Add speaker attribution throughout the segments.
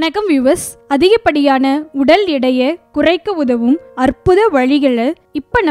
Speaker 1: வணக்கம் வியூவர்ஸ். அதிகப்படியான உடல் எடையை குறைக்க உதவும் அற்புத வழிகளை இப்ப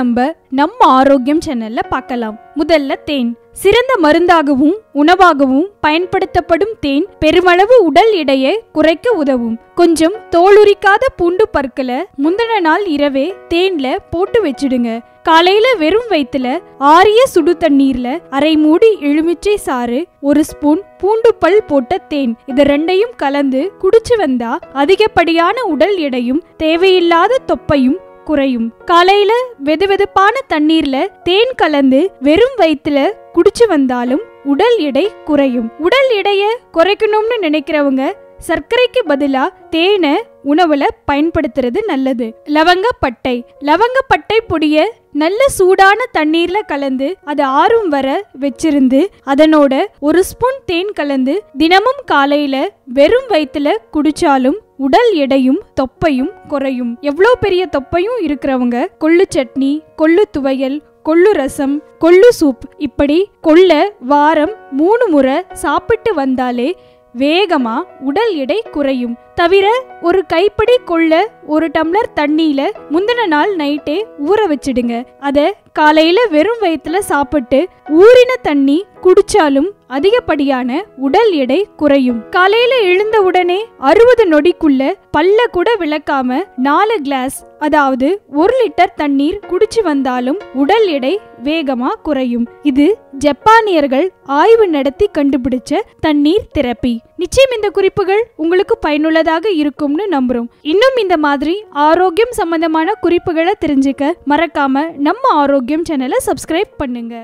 Speaker 1: நம்ம ஆரோக்கியம் சேனல்ல பார்க்கலாம். முதல்ல தேன். சிறந்த மருந்தாகவும் உணவாகவும் பயன்படுத்தப்படும் தேன் பெருமளவு உடல் எடையை குறைக்க உதவும். கொஞ்சம் தோலுரிக்காத பூண்டு பற்களை முந்தின நாள் இரவே தேன்ல போட்டு வச்சிடுங்க. காலையில வெறும் வயிற்றுல ஆரிய சுடு தண்ணீர்ல அரை மூடி எலுமிச்சை சாறு, 1 ஸ்பூன் பூண்டு பல் போட்ட தேன், இது ரெண்டையும் கலந்து குடிச்சு வந்தா அதிகப்படியான உடல் எடையும் தேவையில்லாத தொப்பையும் குறையும். காலையில வெதுவெதுப்பான தண்ணீர்ல தேன் கலந்து வெறும் வயிற்றுல குடிச்சு வந்தாலும் உடல் எடை குறையும். உடல் எடைய குறைக்கணும்னு நினைக்கிறவங்க சர்க்கரைக்கு பதிலா தேனை உணவுல பயன்படுத்துறது நல்லது. லவங்கப்பட்டை. லவங்கப்பட்டை பொடிய நல்ல சூடான தண்ணீர்ல கலந்து அது ஆறும் வர வச்சிருந்து அதனோட 1 ஸ்பூன் தேன் கலந்து தினமும் காலையில வெறும் வயிற்றுல குடிச்சாலும் உடல் எடையும் தொப்பையும் குறையும். எவ்வளோ பெரிய தொப்பையும் இருக்கிறவங்க கொள்ளு சட்னி, கொள்ளு துவையல், கொள்ளு ரசம், கொள்ளு சூப் இப்படி கொள்ள வாரம் 3 முறை சாப்பிட்டு வந்தாலே வேகமா உடல் எடை குறையும். தவிர ஒரு கைப்பிடி கொள்ள 1 டம்ளர் தண்ணியில முந்தின நாள் நைட்டே ஊற வச்சிடுங்க. அத காலையில வெறும் வயிற்றுல சாப்பிட்டு ஊறின தண்ணி குடிச்சாலும் அதிகப்படியான உடல் எடை குறையும். காலையில எழுந்த உடனே 60 நொடிக்குள்ள பல்ல கூட விளக்காம 4 கிளாஸ் அதாவது 1 லிட்டர் தண்ணீர் குடிச்சு வந்தாலும் உடல் எடை வேகமா குறையும். இது ஜப்பானியர்கள் ஆய்வு நடத்தி கண்டுபிடிச்ச தண்ணீர் தெரப்பி. நிச்சயம் இந்த குறிப்புகள் உங்களுக்கு பயனுள்ளதாக இருக்கும்னு நம்புறோம். இன்னும் இந்த மாதிரி ஆரோக்கியம் சம்பந்தமான குறிப்புகளை தெரிஞ்சுக்க மறக்காம நம்ம ஆரோக்கியம் சேனலை சப்ஸ்கிரைப் பண்ணுங்க.